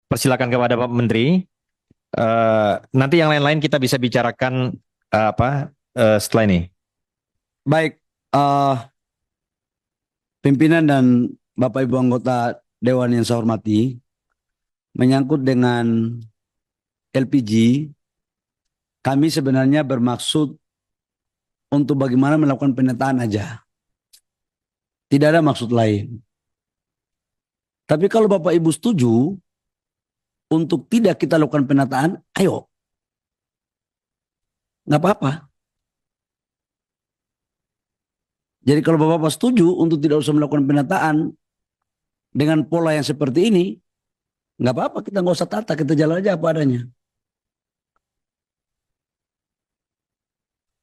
persilakan kepada Pak Menteri. Nanti yang lain-lain kita bisa bicarakan setelah ini. Baik, eh, pimpinan dan Bapak Ibu anggota Dewan yang saya hormati, menyangkut dengan LPG, kami sebenarnya bermaksud untuk bagaimana melakukan penataan aja. Tidak ada maksud lain. Tapi kalau Bapak Ibu setuju untuk tidak kita lakukan penataan, ayo. Nggak apa-apa. Jadi kalau Bapak-Bapak setuju untuk tidak usah melakukan penataan dengan pola yang seperti ini, nggak apa-apa, kita nggak usah tata, kita jalan aja apa adanya.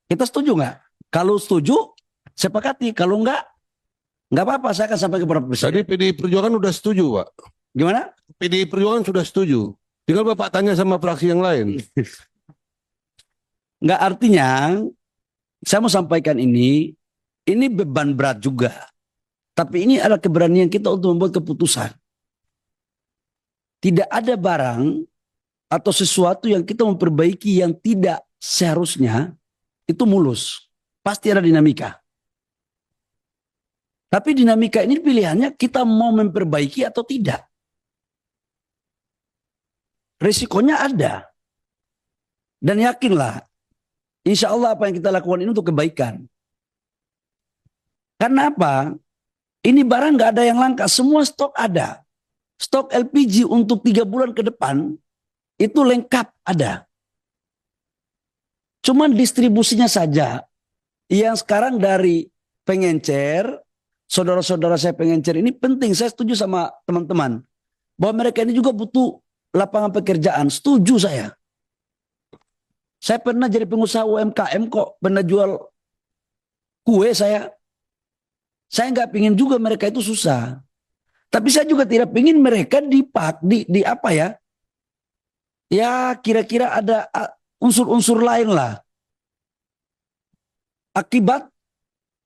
Kita setuju nggak? Kalau setuju, sepakati. Kalau nggak apa-apa, saya akan sampai kepada Presiden. Tadi PDI Perjuangan sudah setuju, Pak. Gimana? PDI Perjuangan sudah setuju. Tinggal Bapak tanya sama fraksi yang lain. Nggak, artinya, saya mau sampaikan ini beban berat juga. Tapi ini adalah keberanian kita untuk membuat keputusan. Tidak ada barang atau sesuatu yang kita memperbaiki yang tidak seharusnya itu mulus. Pasti ada dinamika. Tapi dinamika ini pilihannya kita mau memperbaiki atau tidak. Risikonya ada. Dan yakinlah, insya Allah apa yang kita lakukan ini untuk kebaikan. Karena apa? Ini barang nggak ada yang langka, semua stok ada. Stok LPG untuk 3 bulan ke depan itu lengkap ada. Cuman distribusinya saja yang sekarang dari pengencer, saudara-saudara saya pengencer ini penting. Saya setuju sama teman-teman bahwa mereka ini juga butuh lapangan pekerjaan. Setuju saya. Saya pernah jadi pengusaha UMKM kok, pernah jual kue saya. Saya nggak pingin juga mereka itu susah. Tapi saya juga tidak pingin mereka di apa ya? Ya kira-kira ada unsur-unsur lain lah. Akibat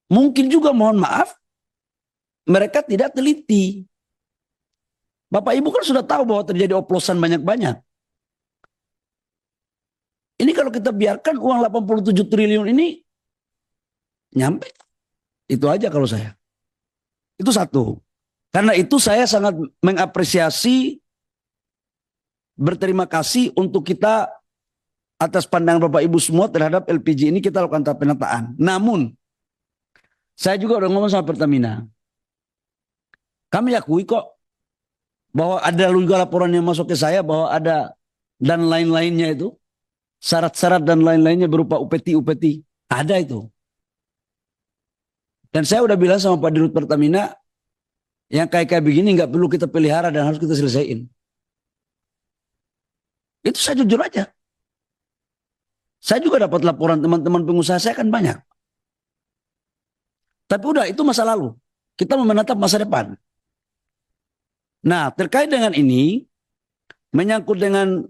mungkin juga mohon maaf mereka tidak teliti. Bapak Ibu kan sudah tahu bahwa terjadi oplosan banyak-banyak. Ini kalau kita biarkan uang 87 triliun ini nyampe. Itu aja kalau saya. Itu satu. Karena itu saya sangat mengapresiasi, berterima kasih untuk kita atas pandangan Bapak Ibu semua terhadap LPG ini kita lakukan tahap penataan. Namun, saya juga udah ngomong sama Pertamina. Kami akui kok bahwa ada juga laporan yang masuk ke saya bahwa ada dan lain-lainnya itu. Syarat-syarat dan lain-lainnya berupa UPT. Ada itu. Dan saya udah bilang sama Pak Dirut Pertamina, yang kayak begini nggak perlu kita pelihara dan harus kita selesaiin. Itu saya jujur aja. Saya juga dapat laporan teman-teman pengusaha saya kan banyak. Tapi udah itu masa lalu. Kita mau menatap masa depan. Nah, terkait dengan ini menyangkut dengan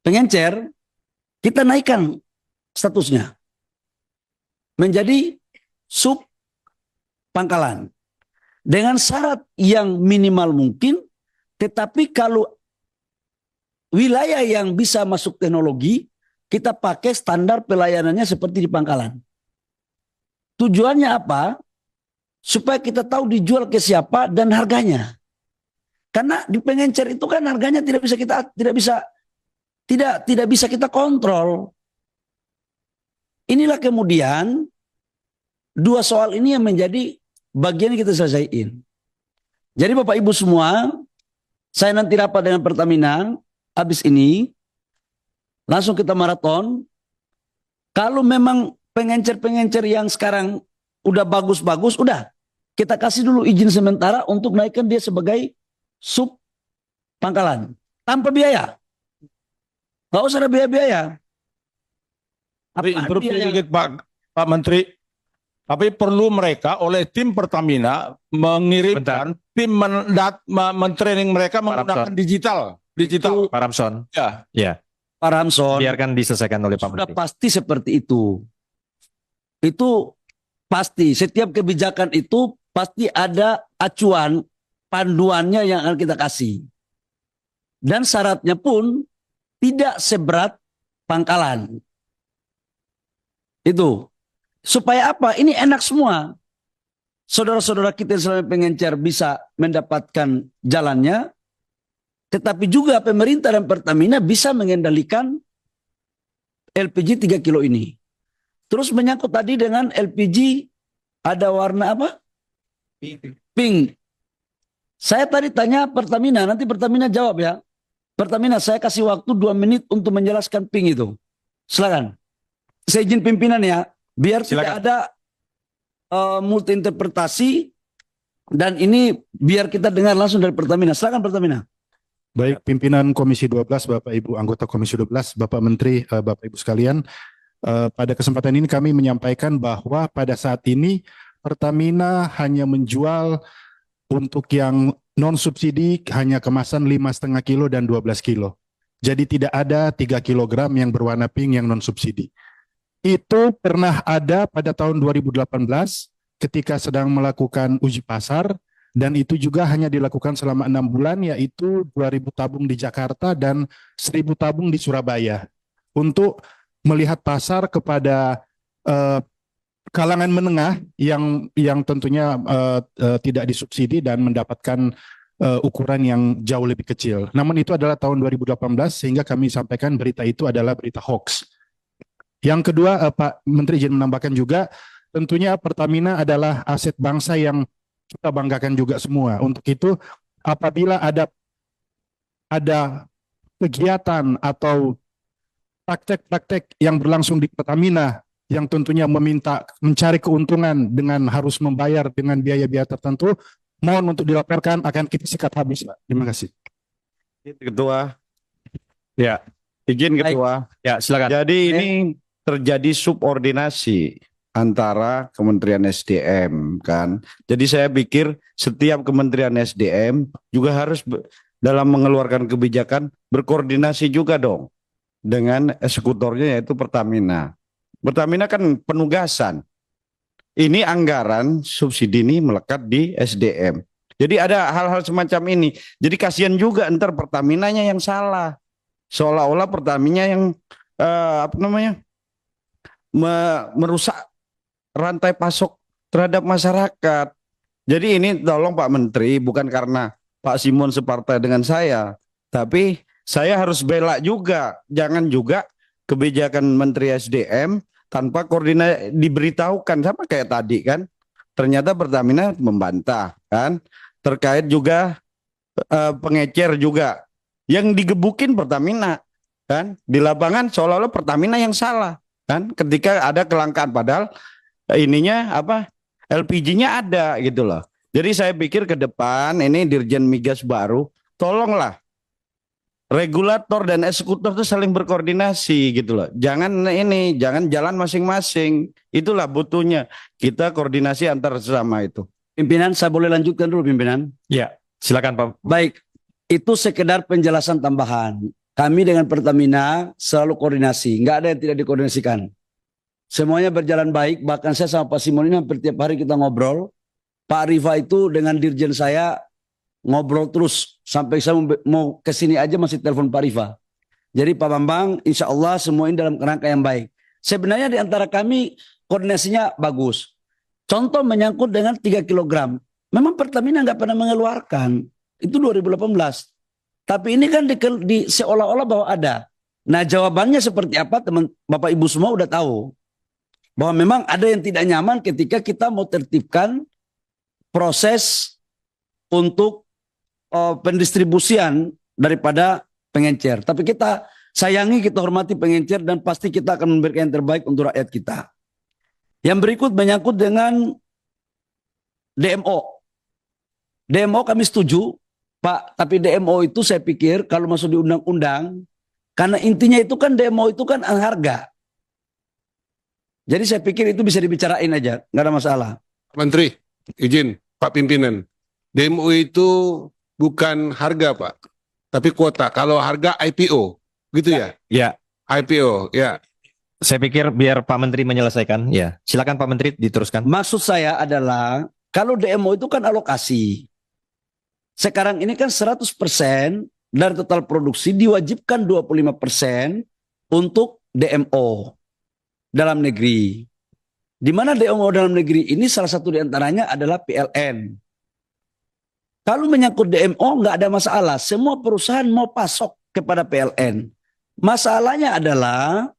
pengencer, kita naikkan statusnya menjadi sub pangkalan dengan syarat yang minimal mungkin, tetapi kalau wilayah yang bisa masuk teknologi kita pakai standar pelayanannya seperti di pangkalan. Tujuannya apa? Supaya kita tahu dijual ke siapa dan harganya. Karena di pengencer itu kan harganya tidak bisa kita kontrol. Inilah kemudian dua soal ini yang menjadi bagian yang kita selesaiin. Jadi Bapak Ibu semua, saya nanti rapat dengan Pertamina, habis ini langsung kita maraton. Kalau memang pengencer-pengencer yang sekarang udah bagus-bagus, udah kita kasih dulu izin sementara untuk naikkan dia sebagai sub pangkalan tanpa biaya. Nggak usah ada biaya-biaya. Tapi berpikir Pak Menteri, tapi perlu mereka oleh tim Pertamina mengirimkan tim mentraining mereka menggunakan digital. Pak Ramson. Ya. Ya. Pak Ramson. Biarkan diselesaikan oleh Pak Menteri. Sudah pasti seperti itu. Itu pasti. Setiap kebijakan itu pasti ada acuan panduannya yang akan kita kasih. Dan syaratnya pun tidak seberat Pangkalan. Itu. Supaya apa? Ini enak semua. Saudara-saudara kita yang selama pengencer bisa mendapatkan jalannya, tetapi juga pemerintah dan Pertamina bisa mengendalikan LPG 3 kilo ini. Terus menyangkut tadi dengan LPG ada warna apa? Pink. Saya tadi tanya Pertamina, nanti Pertamina jawab ya. Pertamina, saya kasih waktu 2 menit untuk menjelaskan pink itu. Silakan. Saya izin pimpinan ya, biar tidak ada multi interpretasi dan ini biar kita dengar langsung dari Pertamina. Silakan Pertamina. Baik, pimpinan Komisi 12, Bapak Ibu anggota Komisi 12, Bapak Menteri, Bapak Ibu sekalian, pada kesempatan ini kami menyampaikan bahwa pada saat ini Pertamina hanya menjual untuk yang non subsidi hanya kemasan 5,5 kilo dan 12 kilo. Jadi tidak ada 3 kilogram yang berwarna pink yang non subsidi. Itu pernah ada pada tahun 2018 ketika sedang melakukan uji pasar. Dan itu juga hanya dilakukan selama 6 bulan, yaitu 2.000 tabung di Jakarta dan 1.000 tabung di Surabaya. Untuk melihat pasar kepada kalangan menengah yang tentunya tidak disubsidi dan mendapatkan ukuran yang jauh lebih kecil. Namun itu adalah tahun 2018 sehingga kami sampaikan berita itu adalah berita hoax. Yang kedua, Pak Menteri izin menambahkan juga, tentunya Pertamina adalah aset bangsa yang kita banggakan juga semua. Untuk itu, apabila ada kegiatan atau praktek-praktek yang berlangsung di Pertamina yang tentunya mencari keuntungan dengan harus membayar dengan biaya-biaya tertentu, mohon untuk dilaporkan, akan kita sikat habis, Pak. Terima kasih. Ketua. Ya, Izin Ketua. ya silakan. Jadi ini terjadi subordinasi antara Kementerian SDM kan. Jadi saya pikir setiap Kementerian SDM juga harus dalam mengeluarkan kebijakan berkoordinasi juga dong dengan eksekutornya yaitu Pertamina. Pertamina kan penugasan. Ini anggaran subsidi ini melekat di SDM. Jadi ada hal-hal semacam ini. Jadi kasihan juga ntar Pertaminanya yang salah. Seolah-olah Pertamina yang merusak rantai pasok terhadap masyarakat. Jadi ini tolong Pak Menteri, bukan karena Pak Simon separtai dengan saya, tapi saya harus bela juga. Jangan juga kebijakan Menteri SDM tanpa koordinasi diberitahukan, sama kayak tadi kan. Ternyata Pertamina membantah kan. Terkait juga pengecer juga. Yang digebukin Pertamina kan. Di lapangan seolah-olah Pertamina yang salah kan. Ketika ada kelangkaan, padahal ininya apa, LPG-nya ada gitu loh. Jadi saya pikir ke depan ini Dirjen Migas baru, tolonglah regulator dan eksekutor itu saling berkoordinasi gitu loh. Jangan jalan masing-masing. Itulah butuhnya kita koordinasi antar sesama itu. Pimpinan, saya boleh lanjutkan dulu pimpinan? Ya, silakan Pak. Baik, itu sekedar penjelasan tambahan. Kami dengan Pertamina selalu koordinasi, nggak ada yang tidak dikoordinasikan. Semuanya berjalan baik, bahkan saya sama Pak Simon ini hampir tiap hari kita ngobrol. Pak Rifa itu dengan dirjen saya ngobrol terus, sampai saya mau kesini aja masih telepon Pak Rifa. Jadi Pak Bambang, insya Allah semua ini dalam kerangka yang baik. Sebenarnya di antara kami koordinasinya bagus. Contoh menyangkut dengan 3 kilogram. Memang Pertamina nggak pernah mengeluarkan. Itu 2018. Tapi ini kan di seolah-olah bahwa ada. Nah jawabannya seperti apa teman Bapak Ibu semua udah tahu. Bahwa memang ada yang tidak nyaman ketika kita mau tertibkan proses untuk pendistribusian daripada pengencer. Tapi kita sayangi, kita hormati pengencer dan pasti kita akan memberikan yang terbaik untuk rakyat kita. Yang berikut menyangkut dengan DMO. DMO kami setuju, Pak. Tapi DMO itu saya pikir kalau masuk di undang-undang, karena intinya itu kan DMO itu kan harga. Jadi saya pikir itu bisa dibicarain aja, nggak ada masalah. Menteri, izin Pak Pimpinan. DMO itu bukan harga Pak, tapi kuota. Kalau harga IPO, gitu ya? Ya, IPO, ya. saya pikir biar Pak Menteri menyelesaikan. Ya, silakan Pak Menteri diteruskan. Maksud saya adalah kalau DMO itu kan alokasi. Sekarang ini kan 100% dari total produksi diwajibkan 25% untuk DMO dalam negeri. Di mana DMO dalam negeri ini salah satu diantaranya adalah PLN. Kalau menyangkut DMO nggak ada masalah. Semua perusahaan mau pasok kepada PLN. Masalahnya adalah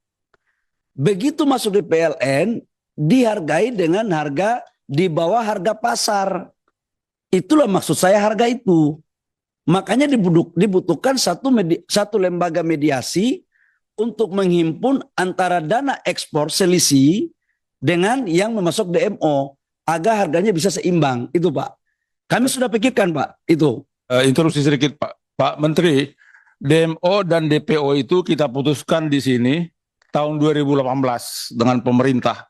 begitu masuk di PLN dihargai dengan harga di bawah harga pasar. Itulah maksud saya harga itu. Makanya dibutuhkan satu lembaga mediasi untuk menghimpun antara dana ekspor selisih dengan yang memasok DMO agar harganya bisa seimbang. Itu Pak. Kami sudah pikirkan Pak itu. Interupsi sedikit Pak. Pak Menteri, DMO dan DPO itu kita putuskan di sini tahun 2018 dengan pemerintah.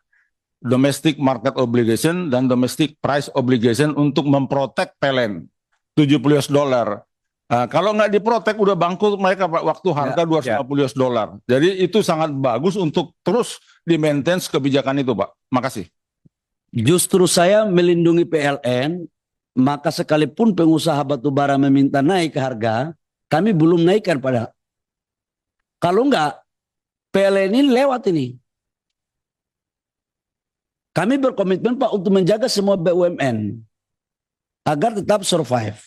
Domestic Market Obligation dan Domestic Price Obligation untuk memprotek PLN $70. Kalau nggak diprotek udah bangkrut mereka Pak, waktu harga $250. Jadi itu sangat bagus untuk terus di-maintain kebijakan itu Pak. Makasih. Justru saya melindungi PLN, maka sekalipun pengusaha batubara meminta naik harga, kami belum naikkan pada. Kalau enggak, PLN ini lewat ini. Kami berkomitmen Pak untuk menjaga semua BUMN agar tetap survive.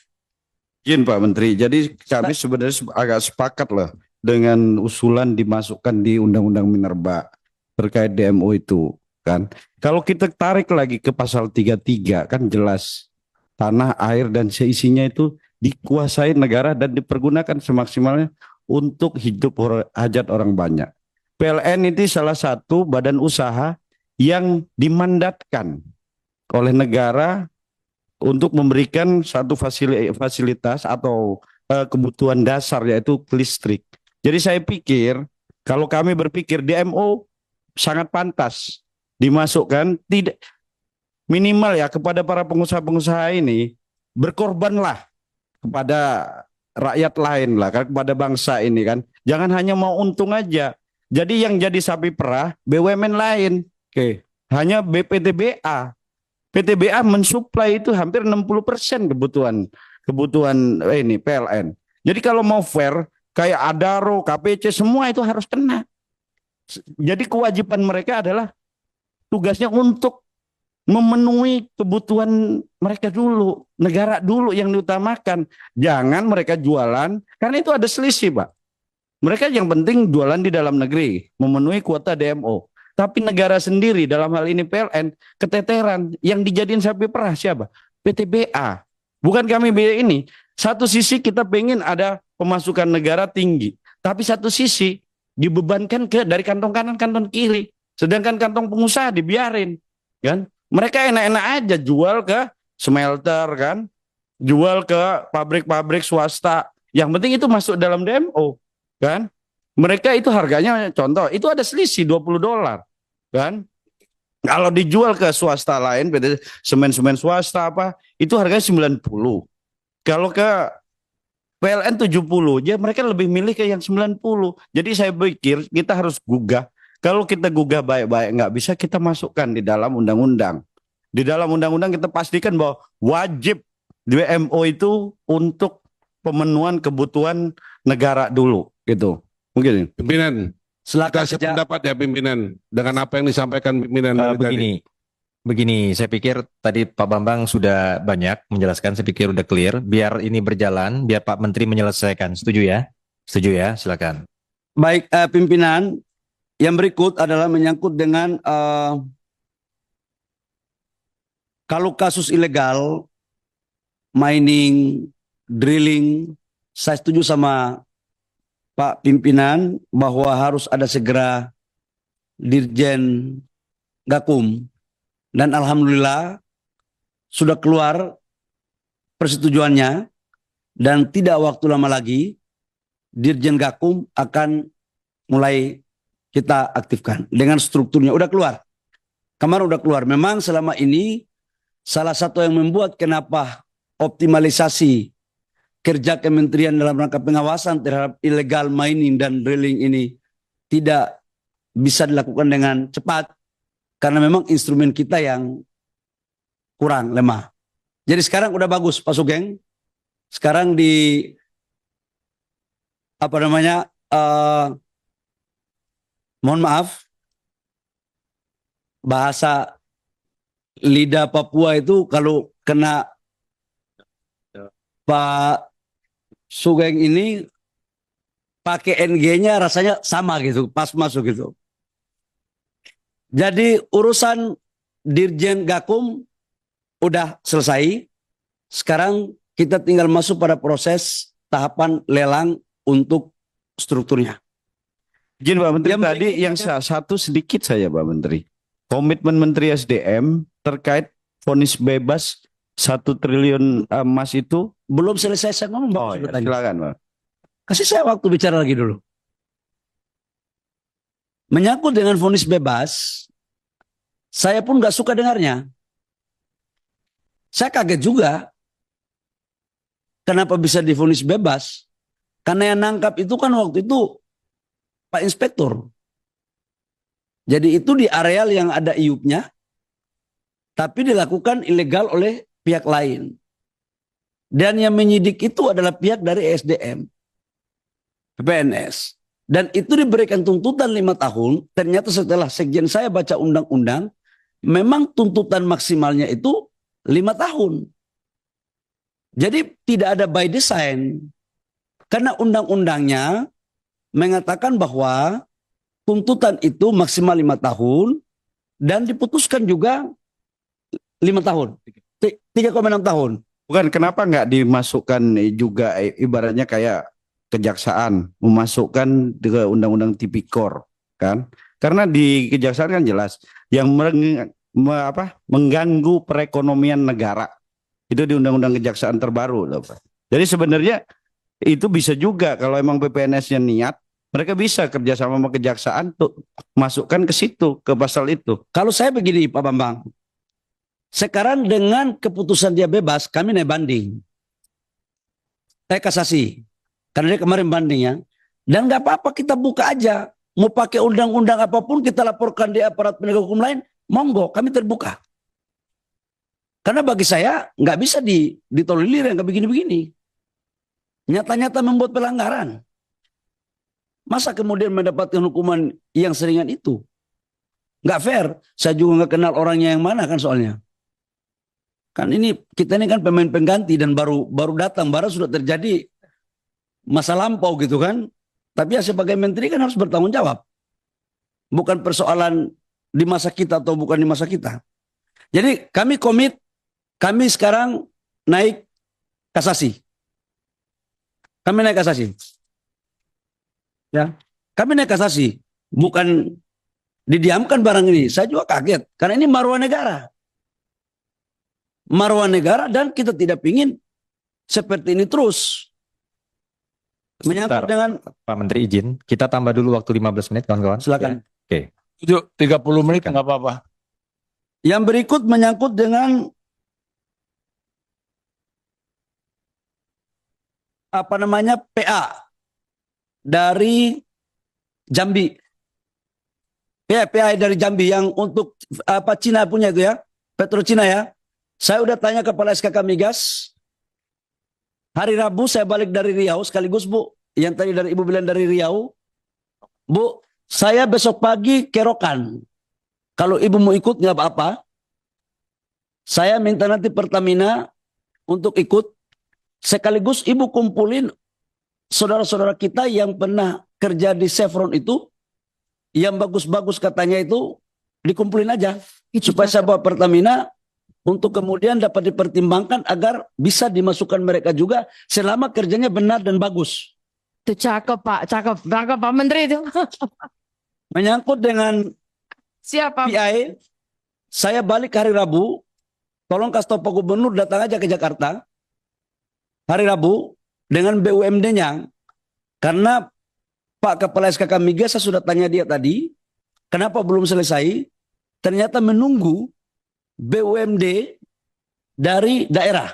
Izin Pak Menteri, jadi kami sebenarnya agak sepakat lah dengan usulan dimasukkan di Undang-Undang Minerba terkait DMO itu kan. Kalau kita tarik lagi ke pasal 33 kan jelas tanah, air dan seisinya itu dikuasai negara dan dipergunakan semaksimalnya untuk hidup hajat orang banyak. PLN itu salah satu badan usaha yang dimandatkan oleh negara untuk memberikan satu fasilitas atau kebutuhan dasar yaitu listrik. Jadi saya pikir kalau kami berpikir DMO sangat pantas dimasukkan, tidak minimal ya kepada para pengusaha-pengusaha ini berkorbanlah kepada rakyat lain lah, kepada bangsa ini kan. Jangan hanya mau untung aja. Jadi yang jadi sapi perah BUMN lain. Oke, hanya BPTBA. PTBA mensuplai itu hampir 60% kebutuhan ini PLN. Jadi kalau mau fair kayak Adaro, KPC semua itu harus kena. Jadi kewajiban mereka adalah tugasnya untuk memenuhi kebutuhan mereka dulu, negara dulu yang diutamakan. Jangan mereka jualan karena itu ada selisih, Pak. Mereka yang penting jualan di dalam negeri, memenuhi kuota DMO. Tapi negara sendiri dalam hal ini PLN keteteran, yang dijadiin sapi perah siapa? PTBA. Bukan kami ini. Satu sisi kita pengen ada pemasukan negara tinggi, tapi satu sisi dibebankan dari kantong kanan kantong kiri. Sedangkan kantong pengusaha dibiarin, kan? Mereka enak-enak aja jual ke smelter kan, jual ke pabrik-pabrik swasta. Yang penting itu masuk dalam DMO, kan? Mereka itu harganya contoh, itu ada selisih $20 kan. Kalau dijual ke swasta lain, semen-semen swasta apa, itu harganya 90. Kalau ke PLN 70, ya mereka lebih milih ke yang 90. Jadi saya pikir kita harus gugah. Kalau kita gugah baik-baik, nggak bisa kita masukkan di dalam undang-undang. Di dalam undang-undang kita pastikan bahwa wajib DMO itu untuk pemenuhan kebutuhan negara dulu gitu. Mungkin Pimpinan, Silakan kasih saja. pendapat ya pimpinan dengan apa yang disampaikan pimpinan dari tadi. Begini, saya pikir tadi Pak Bambang sudah banyak menjelaskan, saya pikir udah clear. Biar ini berjalan, biar Pak Menteri menyelesaikan. Setuju ya? Setuju ya? Silakan. Baik, pimpinan, yang berikut adalah menyangkut dengan kalau kasus ilegal, mining, drilling, saya setuju sama Pak Pimpinan bahwa harus ada segera Dirjen Gakum. Dan alhamdulillah sudah keluar persetujuannya dan tidak waktu lama lagi Dirjen Gakum akan mulai kita aktifkan dengan strukturnya. Udah keluar. Kemarin udah keluar. Memang selama ini salah satu yang membuat kenapa optimalisasi kerja kementerian dalam rangka pengawasan terhadap illegal mining dan drilling ini tidak bisa dilakukan dengan cepat karena memang instrumen kita yang kurang lemah. Jadi sekarang udah bagus Pak Sugeng. sekarang di apa namanya, mohon maaf, bahasa lidah Papua itu kalau kena Pak Sugeng ini pakai NG-nya rasanya sama gitu, pas masuk gitu. Jadi urusan Dirjen Gakum udah selesai. Sekarang kita tinggal masuk pada proses tahapan lelang untuk strukturnya. Izin Pak Menteri, Yang tadi berikutnya- yang satu sedikit saja Pak Menteri. Komitmen Menteri SDM terkait vonis bebas 1 triliun emas itu. Belum selesai saya ngomong, Pak. Oh ya, Sudah tanya. silakan Pak. Kasih saya waktu bicara lagi dulu. Menyangkut dengan vonis bebas, saya pun nggak suka dengarnya. Saya kaget juga. Kenapa bisa divonis bebas? Karena yang nangkap itu kan waktu itu Pak Inspektur. Jadi itu di areal yang ada iupnya, tapi dilakukan ilegal oleh pihak lain. Dan yang menyidik itu adalah pihak dari SDM, PPNS. Dan itu diberikan tuntutan 5 tahun. Ternyata setelah sekjen saya baca undang-undang, memang tuntutan maksimalnya itu 5 tahun. Jadi tidak ada by design. Karena undang-undangnya mengatakan bahwa tuntutan itu maksimal 5 tahun dan diputuskan juga 5 tahun. 3,6 tahun. Bukan, kenapa nggak dimasukkan juga ibaratnya kayak kejaksaan memasukkan ke undang-undang tipikor kan? Karena di kejaksaan kan jelas yang mengganggu perekonomian negara itu di undang-undang kejaksaan terbaru loh, Pak. Jadi sebenarnya itu bisa juga kalau emang PPNS-nya niat, mereka bisa kerjasama sama kejaksaan tuh masukkan ke situ, ke pasal itu. Kalau saya begini Pak Bambang, sekarang dengan keputusan dia bebas, kami naik banding. Kasasi. Karena dia kemarin banding ya. Dan nggak apa-apa, kita buka aja. Mau pakai undang-undang apapun kita laporkan di aparat penegak hukum lain, monggo, kami terbuka. Karena bagi saya nggak bisa ditolerir yang nggak begini-begini. Nyata-nyata membuat pelanggaran. Masa kemudian mendapatkan hukuman yang seringan itu? Nggak fair. Saya juga nggak kenal orangnya yang mana kan soalnya. Kan ini kita ini kan pemain pengganti dan baru datang, baru sudah terjadi masa lampau gitu kan. Tapi ya sebagai menteri kan harus bertanggung jawab. Bukan persoalan di masa kita atau bukan di masa kita. Jadi kami komit, kami sekarang naik kasasi. Kami naik kasasi. Ya, kami naik kasasi. Bukan didiamkan barang ini. Saya juga kaget. Karena ini maruah negara. Maruah negara dan kita tidak ingin seperti ini terus. Menyangkut Sebentar, dengan, Pak Menteri izin, kita tambah dulu waktu 15 menit kawan-kawan. silakan. Ya. Itu 30 menit Silakan. nggak apa-apa. Yang berikut menyangkut dengan apa namanya PA dari Jambi. PA dari Jambi yang untuk apa Cina punya itu ya, Petro Cina ya. Saya udah tanya kepala SKK Migas. Hari Rabu saya balik dari Riau sekaligus Bu, yang tadi dari Ibu bilang dari Riau. Bu, saya besok pagi kerokan. Kalau Ibu mau ikut nggak apa-apa. Saya minta nanti Pertamina untuk ikut. Sekaligus Ibu kumpulin saudara-saudara kita yang pernah kerja di Chevron itu. Yang bagus-bagus katanya itu dikumpulin aja. Supaya saya bawa Pertamina untuk kemudian dapat dipertimbangkan agar bisa dimasukkan mereka juga selama kerjanya benar dan bagus. Itu cakep Pak, cakep. Cakep Pak Menteri itu. Menyangkut dengan Siapa? PI, saya balik hari Rabu. Tolong kasih tahu Pak Gubernur datang aja ke Jakarta. Hari Rabu dengan BUMD-nya. Karena Pak Kepala SKK Migas saya sudah tanya dia tadi. Kenapa belum selesai? Ternyata menunggu BUMD dari daerah.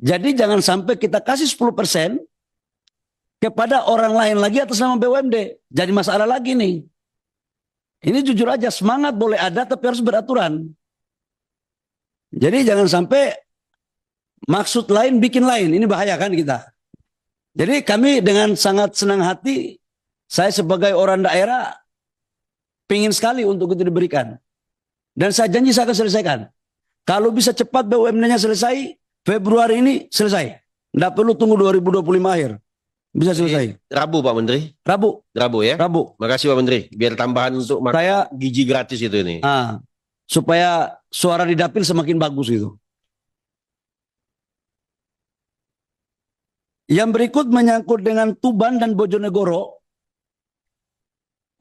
Jadi jangan sampai kita kasih 10% kepada orang lain lagi atas nama BUMD. Jadi masalah lagi nih. Ini jujur aja, semangat boleh ada tapi harus beraturan. Jadi jangan sampai maksud lain bikin lain. Ini bahaya kan kita. Jadi kami dengan sangat senang hati, saya sebagai orang daerah pingin sekali untuk itu diberikan. Dan saya janji saya akan selesaikan. Kalau bisa cepat BUMN-nya selesai, Februari ini selesai. Tidak perlu tunggu 2025 akhir. Bisa selesai. Rabu Pak Menteri. Rabu. Rabu ya. Rabu. Makasih Pak Menteri. Biar tambahan untuk makan Saya gizi gratis itu ini. supaya suara di dapil semakin bagus gitu. Yang berikut menyangkut dengan Tuban dan Bojonegoro.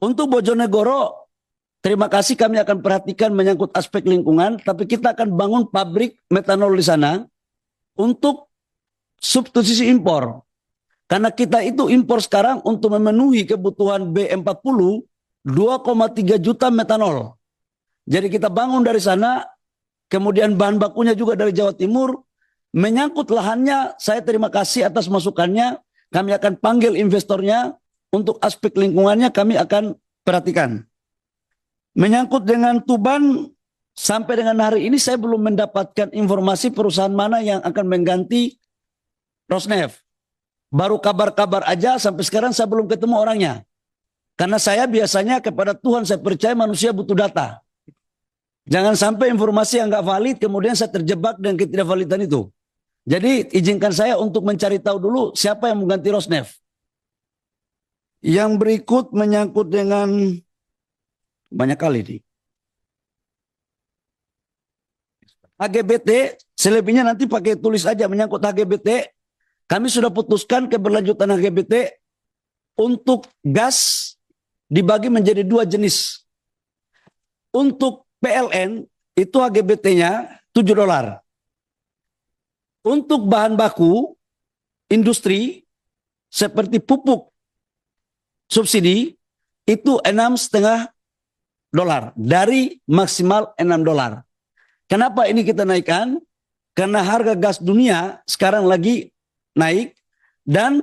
Untuk Bojonegoro, terima kasih kami akan perhatikan menyangkut aspek lingkungan, tapi kita akan bangun pabrik metanol di sana untuk substitusi impor. Karena kita itu impor sekarang untuk memenuhi kebutuhan B40 2,3 juta metanol. Jadi kita bangun dari sana, kemudian bahan bakunya juga dari Jawa Timur. Menyangkut lahannya, saya terima kasih atas masukannya. Kami akan panggil investornya. Untuk aspek lingkungannya kami akan perhatikan. Menyangkut dengan Tuban, sampai dengan hari ini saya belum mendapatkan informasi perusahaan mana yang akan mengganti Rosneft. Baru kabar-kabar aja, sampai sekarang saya belum ketemu orangnya. Karena saya biasanya kepada Tuhan saya percaya, manusia butuh data. Jangan sampai informasi yang nggak valid kemudian saya terjebak dengan ketidakvalidan itu. Jadi izinkan saya untuk mencari tahu dulu siapa yang mengganti Rosneft. Yang berikut menyangkut dengan banyak kali nih. HGBT, selebihnya nanti pakai tulis aja menyangkut HGBT. Kami sudah putuskan keberlanjutan HGBT untuk gas dibagi menjadi 2 jenis. Untuk PLN itu HGBT-nya $7. Untuk bahan baku industri seperti pupuk subsidi itu $6,5 dari maksimal $6. Kenapa ini kita naikkan? Karena harga gas dunia sekarang lagi naik dan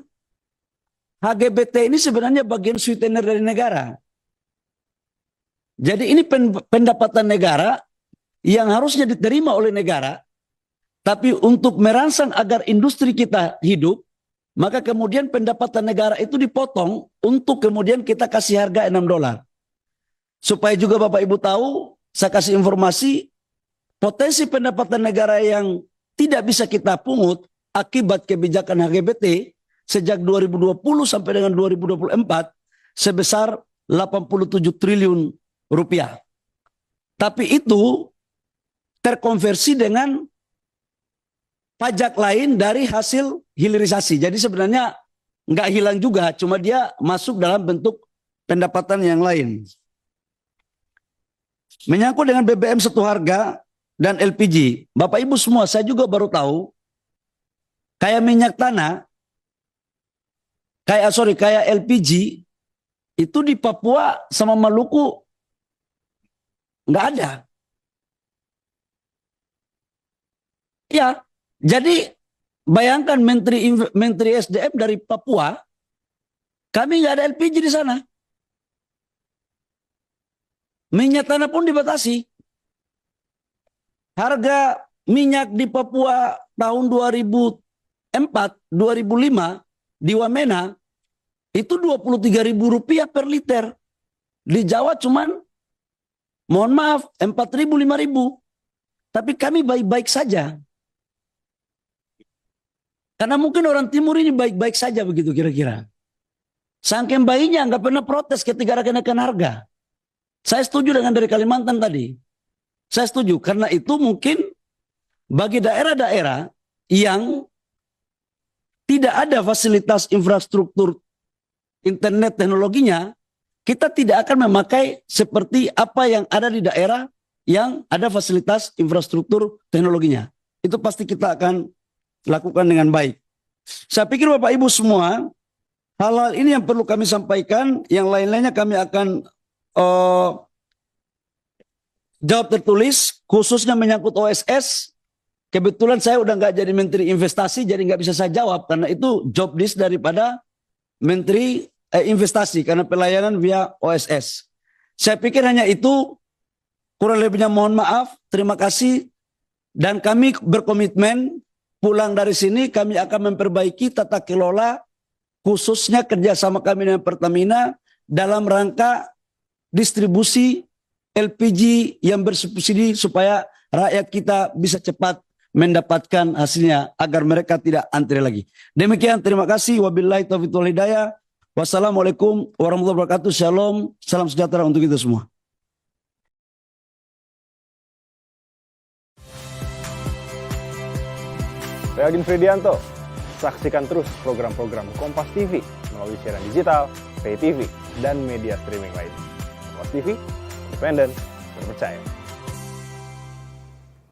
HGBT ini sebenarnya bagian sweetener dari negara. Jadi ini pendapatan negara yang harusnya diterima oleh negara, tapi untuk merangsang agar industri kita hidup, maka kemudian pendapatan negara itu dipotong untuk kemudian kita kasih harga $6. Supaya juga Bapak Ibu tahu, saya kasih informasi, potensi pendapatan negara yang tidak bisa kita pungut akibat kebijakan HGBT sejak 2020 sampai dengan 2024 sebesar 87 triliun rupiah. Tapi itu terkonversi dengan pajak lain dari hasil hilirisasi. Jadi sebenarnya nggak hilang juga, cuma dia masuk dalam bentuk pendapatan yang lain. Menyangkut dengan BBM satu harga dan LPG, Bapak Ibu semua, saya juga baru tahu, kayak minyak tanah, kayak LPG itu di Papua sama Maluku nggak ada. Ya, jadi bayangkan Menteri SDM dari Papua, kami nggak ada LPG di sana. Minyak tanah pun dibatasi. Harga minyak di Papua tahun 2004, 2005 di Wamena itu Rp23.000 per liter. Di Jawa cuman, mohon maaf, 4.000, 5.000. Tapi kami baik-baik saja. Karena mungkin orang timur ini baik-baik saja begitu kira-kira. Saking baiknya nggak pernah protes ketika ada kenaikan harga. Saya setuju dengan dari Kalimantan tadi. Saya setuju karena itu mungkin bagi daerah-daerah yang tidak ada fasilitas infrastruktur internet teknologinya, kita tidak akan memakai seperti apa yang ada di daerah yang ada fasilitas infrastruktur teknologinya. Itu pasti kita akan lakukan dengan baik. Saya pikir Bapak Ibu semua, hal-hal ini yang perlu kami sampaikan, yang lain-lainnya kami akan jawab tertulis, khususnya menyangkut OSS. Kebetulan saya udah nggak jadi Menteri Investasi, jadi nggak bisa saya jawab karena itu job list daripada Menteri Investasi karena pelayanan via OSS. Saya pikir hanya itu, kurang lebihnya mohon maaf, terima kasih, dan kami berkomitmen pulang dari sini kami akan memperbaiki tata kelola khususnya kerjasama kami dengan Pertamina dalam rangka distribusi LPG yang bersubsidi supaya rakyat kita bisa cepat mendapatkan hasilnya agar mereka tidak antri lagi. Demikian, terima kasih. Wabillahi taufiq wal hidayah. Wassalamualaikum warahmatullahi wabarakatuh. Shalom, salam sejahtera untuk kita semua. Saya Agin Fridianto. Saksikan terus program-program Kompas TV melalui siaran digital, pay TV, dan media streaming lain. Kompas TV, independen, terpercaya.